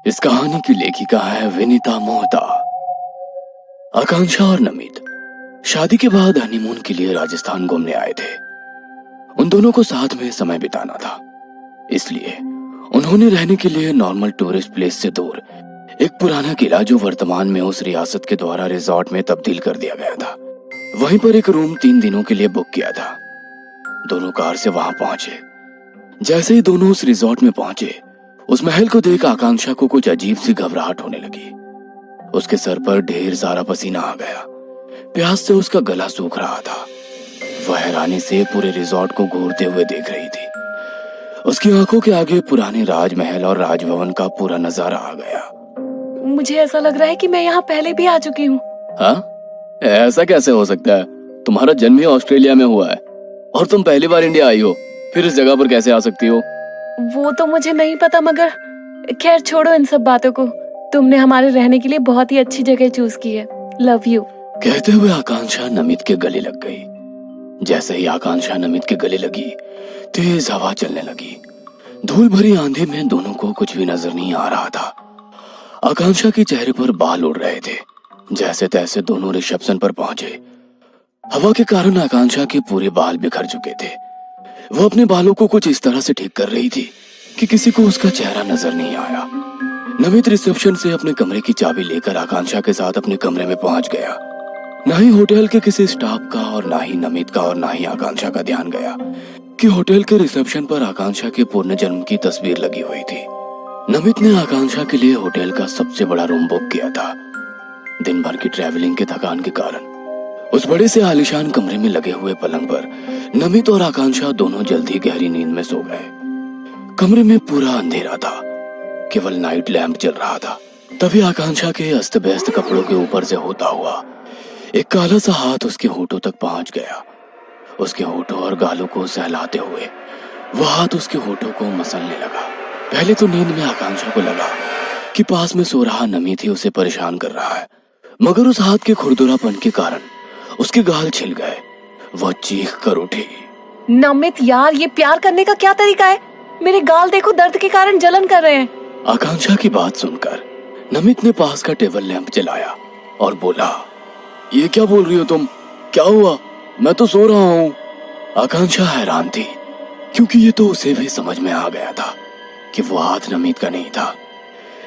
इस कहानी की लेखिका है विनीता मोहता। आकांक्षा और नमित शादी के बाद हनीमून के लिए राजस्थान घूमने आए थे। उन दोनों को साथ में समय बिताना था, इसलिए उन्होंने रहने के लिए नॉर्मल टूरिस्ट प्लेस से दूर एक पुराना किला, जो वर्तमान में उस रियासत के द्वारा रिजॉर्ट में तब्दील कर दिया गया था, वहीं पर एक रूम 3 दिनों के लिए बुक किया था। दोनों कार से वहां पहुंचे। जैसे ही दोनों उस रिजॉर्ट में पहुंचे, उस महल को देख आकांक्षा को कुछ अजीब सी घबराहट होने लगी। उसके सर पर ढेर सारा पसीना आ गया। प्यास से उसका गला सूख रहा था। वह हैरानी से पूरे रिजॉर्ट को घूरते हुए देख रही थी। उसकी आंखों के आगे पुराने राजमहल और राजभवन का पूरा नजारा आ गया। मुझे ऐसा लग रहा है कि मैं यहाँ पहले भी आ चुकी हूँ। हाँ, ऐसा कैसे हो सकता है? तुम्हारा जन्म ही ऑस्ट्रेलिया में हुआ है और तुम पहली बार इंडिया आई हो, फिर इस जगह पर कैसे आ सकती हो? वो तो मुझे नहीं पता, मगर खैर छोड़ो इन सब बातों को। तुमने हमारे रहने के लिए बहुत ही अच्छी जगह चूज की है। Love you. कहते हुए आकांक्षा नमित के गले लग गई। जैसे ही आकांक्षा नमित के गले लगी, तेज हवा चलने लगी। धूल भरी आंधी में दोनों को कुछ भी नजर नहीं आ रहा था। आकांक्षा के चेहरे पर बाल उड़ रहे थे। जैसे तैसे दोनों रिसेप्शन पर पहुंचे। हवा के कारण आकांक्षा के पूरे बाल बिखर चुके थे। वो अपने बालों को कुछ इस तरह से ठीक कर रही थी कि किसी को उसका चेहरा नजर नहीं आया। नमित रिसेप्शन से अपने कमरे की चाबी लेकर आकांक्षा के साथ अपने कमरे में पहुंच गया। ना ही होटल के किसी स्टाफ का और ना ही नमित का और ना ही आकांक्षा का ध्यान गया कि होटल के रिसेप्शन पर आकांक्षा के पूर्ण जन्म की तस्वीर लगी हुई थी। नमित ने आकांक्षा के लिए होटल का सबसे बड़ा रूम बुक किया था। दिन भर की ट्रैवलिंग के थकान के कारण उस बड़े से आलीशान कमरे में लगे हुए पलंग पर नमित और आकांक्षा दोनों जल्दी गहरी नींद में सो गए। कमरे में पूरा अंधेरा था, केवल नाइट लैंप जल रहा था। तभी आकांक्षा के अस्त व्यस्त कपड़ों के ऊपर से होता हुआ एक काला सा हाथ उसके होठों तक पहुंच गया। उसके होठों और गालों को सहलाते हुए वह हाथ उसके होठों को मसलने लगा। पहले तो नींद में आकांक्षा को लगा कि पास में सो रहा नमित ही उसे परेशान कर रहा है, मगर उस हाथ के खुरदुरापन के कारण उसके गाल छिल गए। वह चीख कर उठी। नमित यार, ये प्यार करने का क्या तरीका है? मेरे गाल देखो, दर्द के कारण जलन कर रहे हैं। आकांक्षा की बात सुनकर नमित ने पास का टेबल लैंप जलाया और बोला, ये क्या बोल रही हो तुम? क्या हुआ? मैं तो सो रहा हूँ। आकांक्षा हैरान थी, क्योंकि ये तो उसे भी समझ में आ गया था कि वो हाथ नमित का नहीं था।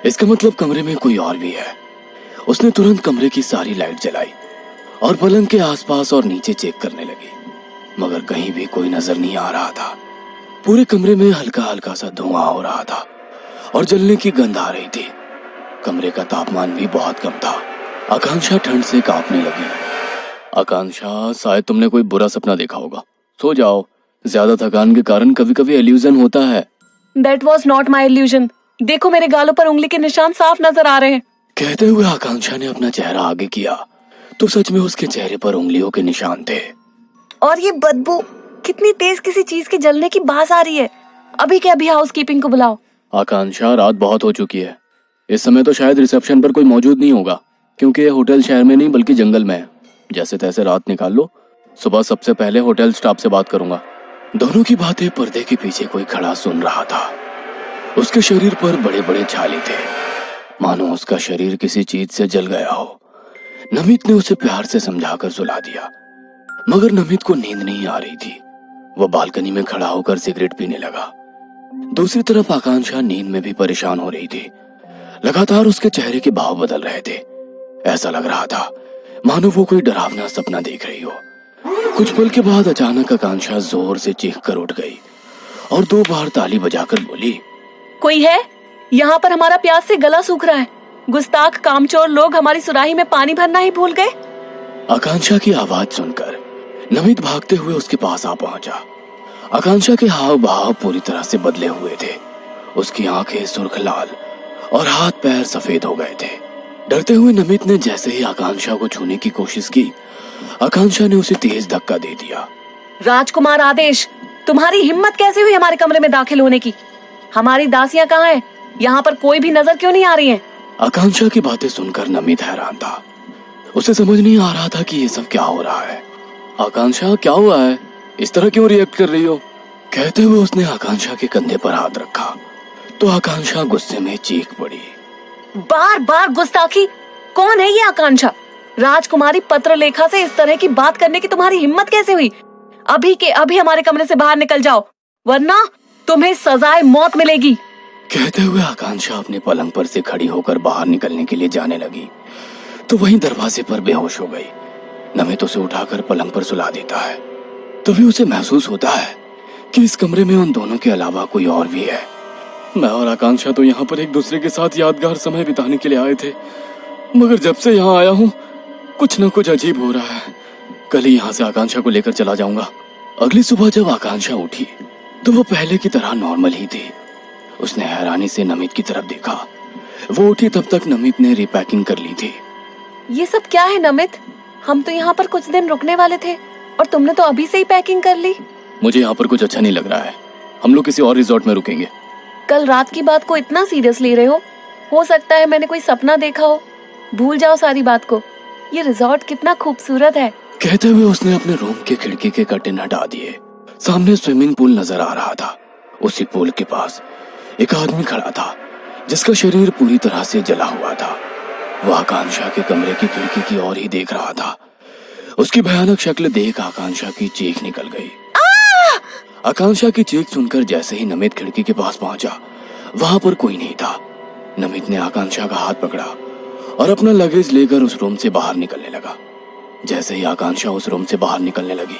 इसका मतलब कमरे में कोई और भी है। उसने तुरंत कमरे की सारी लाइट जलाई और पलंग के आसपास और नीचे चेक करने लगी, मगर कहीं भी कोई नजर नहीं आ रहा था। पूरे कमरे में हल्का हल्का सा धुआं हो रहा था और जलने की गंध आ रही थी। कमरे का तापमान भी बहुत कम था। आकांक्षा ठंड से कांपने लगी। आकांक्षा, शायद तुमने कोई बुरा सपना देखा होगा, सो जाओ। ज्यादा थकान के कारण कभी कभी इल्यूजन होता है। That was not my illusion। देखो, मेरे गालों पर उंगली के निशान साफ नजर आ रहे हैं। कहते हुए आकांक्षा ने अपना चेहरा आगे किया तो सच में उसके चेहरे पर उंगलियों के निशान थे। और ये बदबू, कितनी तेज किसी चीज के जलने की बास आ रही है। अभी के अभी हाउसकीपिंग को बुलाओ। आकांक्षा, रात बहुत हो चुकी है। इस समय तो शायद रिसेप्शन पर कोई मौजूद नहीं होगा, क्योंकि ये होटल शहर में नहीं बल्कि जंगल में है। जैसे तैसे रात निकाल लो। सुबह सबसे पहले होटल स्टाफ से बात करूंगा। दोनों की बातें पर्दे के पीछे कोई खड़ा सुन रहा था। उसके शरीर पर बड़े बड़े छाले थे, मानो उसका शरीर किसी चीज से जल गया हो। नमित ने उसे प्यार से समझाकर सुला दिया, मगर नमित को नींद नहीं आ रही थी। वह बालकनी में खड़ा होकर सिगरेट पीने लगा। दूसरी तरफ आकांक्षा नींद में भी परेशान हो रही थी। लगातार उसके चेहरे के भाव बदल रहे थे। ऐसा लग रहा था मानो वो कोई डरावना सपना देख रही हो। कुछ पल के बाद अचानक आकांक्षा जोर से चीख कर उठ गई और 2 बार ताली बजाकर बोली, कोई है? यहाँ पर हमारा प्यास से गला सूख रहा है। गुस्ताख कामचोर लोग हमारी सुराही में पानी भरना ही भूल गए। आकांक्षा की आवाज सुनकर नमित भागते हुए उसके पास आ पहुंचा। आकांक्षा के हाव भाव पूरी तरह से बदले हुए थे। उसकी आंखें सुर्ख लाल और हाथ पैर सफेद हो गए थे। डरते हुए नमित ने जैसे ही आकांक्षा को छूने की कोशिश की, आकांक्षा ने उसे तेज धक्का दे दिया। राजकुमार आदेश, तुम्हारी हिम्मत कैसे हुई हमारे कमरे में दाखिल होने की? हमारी दासियां कहाँ हैं? यहाँ पर कोई भी नजर क्यों नहीं आ रही है? आकांक्षा की बातें सुनकर नमित हैरान था। उसे समझ नहीं आ रहा था कि ये सब क्या हो रहा है। आकांक्षा, क्या हुआ है? इस तरह क्यों रिएक्ट कर रही हो? कहते हुए उसने आकांक्षा के कंधे पर हाथ रखा तो आकांक्षा गुस्से में चीख पड़ी। बार बार गुस्ताखी। कौन है ये आकांक्षा? राजकुमारी पत्रलेखा से इस तरह की बात करने की तुम्हारी हिम्मत कैसे हुई? अभी के अभी हमारे कमरे से बाहर निकल जाओ, वरना तुम्हें सजाए मौत मिलेगी। कहते हुए आकांक्षा अपने पलंग पर से खड़ी होकर बाहर निकलने के लिए जाने लगी तो वहीं दरवाजे पर बेहोश हो गई। नमित उसे उठाकर पलंग पर सुला देता है। तभी उसे महसूस होता है कि इस कमरे में उन दोनों के अलावा कोई और भी है। मैं और आकांक्षा तो यहाँ पर एक दूसरे के साथ यादगार समय बिताने के लिए आए थे, मगर जब से यहाँ आया हूँ कुछ न कुछ अजीब हो रहा है। कल ही यहाँ से आकांक्षा को लेकर चला जाऊंगा। अगली सुबह जब आकांक्षा उठी तो वो पहले की तरह नॉर्मल ही थी। उसने हैरानी से नमित की तरफ देखा। वो उठी तब तक नमित ने रिपैकिंग कर ली थी। ये सब क्या है नमित? हम तो यहाँ पर कुछ दिन रुकने वाले थे और तुमने तो अभी से ही पैकिंग कर ली। मुझे यहाँ पर कुछ अच्छा नहीं लग रहा है। हम लोग किसी और रिजॉर्ट में रुकेंगे। कल रात की बात को इतना सीरियस ले रहे हो सकता है मैंने कोई सपना देखा हो। भूल जाओ सारी बात को। ये रिजॉर्ट कितना खूबसूरत है। कहते हुए उसने अपने रूम के खिड़की के कर्टेन हटा दिए। सामने स्विमिंग पूल नजर आ रहा था। उसी पूल के पास एक आदमी खड़ा था जिसका शरीर पूरी तरह से जला हुआ था। वो आकांक्षा के कमरे की खिड़की की ओर ही देख रहा था। उसकी भयानक शक्ल देख आकांक्षा की चीख निकल गई। आकांक्षा की चीख सुनकर जैसे ही नमित खिड़की के पास पहुंचा वहां पर कोई नहीं था। नमित ने आकांक्षा का हाथ पकड़ा और अपना लगेज लेकर उस रूम से बाहर निकलने लगा। जैसे ही आकांक्षा उस रूम से बाहर निकलने लगी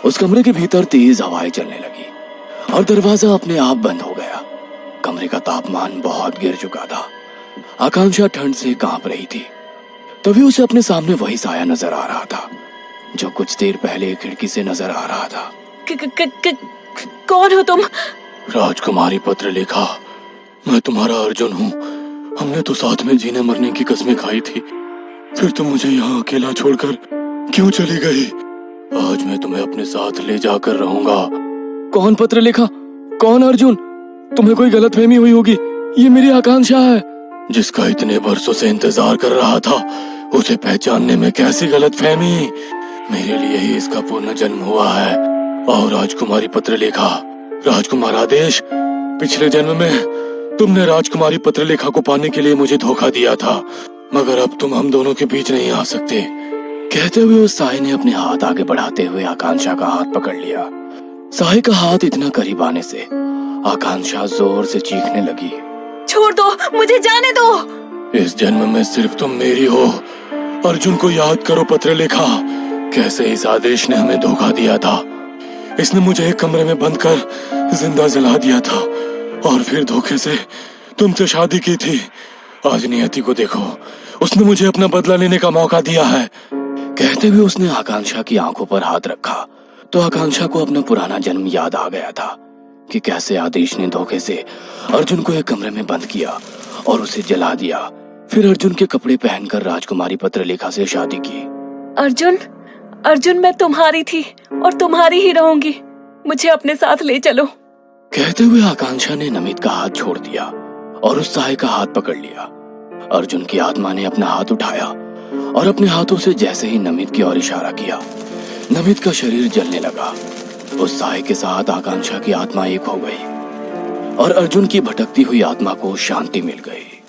उस कमरे के भीतर तेज हवाएं चलने लगी और दरवाजा अपने आप बंद हो गया। कमरे का तापमान बहुत गिर चुका था। आकांक्षा ठंड से कांप रही थी। तभी उसे अपने सामने वही साया नजर आ रहा था जो कुछ देर पहले खिड़की से नजर आ रहा था। कौन हो तुम? राजकुमारी पत्रलेखा, मैं तुम्हारा अर्जुन हूँ। हमने तो साथ में जीने मरने की कस्में खाई थी, फिर तुम मुझे यहाँ अकेला छोड़कर क्यों चली गई? आज मैं तुम्हें अपने साथ ले जाकर रहूंगा। कौन पत्रलेखा? कौन अर्जुन? तुम्हें कोई गलतफहमी हुई होगी। ये मेरी आकांक्षा है जिसका इतने बरसों से इंतजार कर रहा था। उसे पहचानने में कैसी गलतफहमी? मेरे लिए ही इसका पुनर्जन्म हुआ है। और राजकुमारी पत्रलेखा, राजकुमार आदेश, पिछले जन्म में तुमने राजकुमारी पत्रलेखा को पाने के लिए मुझे धोखा दिया था, मगर अब तुम हम दोनों के बीच नहीं आ सकते। कहते हुए उस साई ने अपने हाथ आगे बढ़ाते हुए आकांक्षा का हाथ पकड़ लिया। साई का हाथ इतना करीब आने से आकांक्षा जोर से चीखने लगी। छोड़ दो, मुझे जाने दो। इस जन्म में सिर्फ तुम मेरी हो। अर्जुन को याद करो पत्रलेखा, कैसे इस आदेश ने हमें धोखा दिया था। इसने मुझे एक कमरे में बंद कर जिंदा जला दिया था और फिर धोखे से तुमसे शादी की थी। आज नियति को देखो, उसने मुझे अपना बदला लेने का मौका दिया है। कहते हुए उसने आकांक्षा की आंखों पर हाथ रखा तो आकांक्षा को अपना पुराना जन्म याद आ गया था कि कैसे आदेश ने धोखे से अर्जुन को एक कमरे में बंद किया और उसे जला दिया। फिर अर्जुन के कपड़े पहनकर राजकुमारी पत्रलेखा से शादी की। अर्जुन, अर्जुन, मैं तुम्हारी थी और तुम्हारी ही रहूंगी। मुझे अपने साथ ले चलो। कहते हुए आकांक्षा ने नमित का हाथ छोड़ दिया और उस साय का हाथ पकड़ लिया। अर्जुन की आत्मा ने अपना हाथ उठाया और अपने हाथों से जैसे ही नमित की ओर इशारा किया, नमित का शरीर जलने लगा। उस साय के साथ आकांक्षा की आत्मा एक हो गई और अर्जुन की भटकती हुई आत्मा को शांति मिल गई।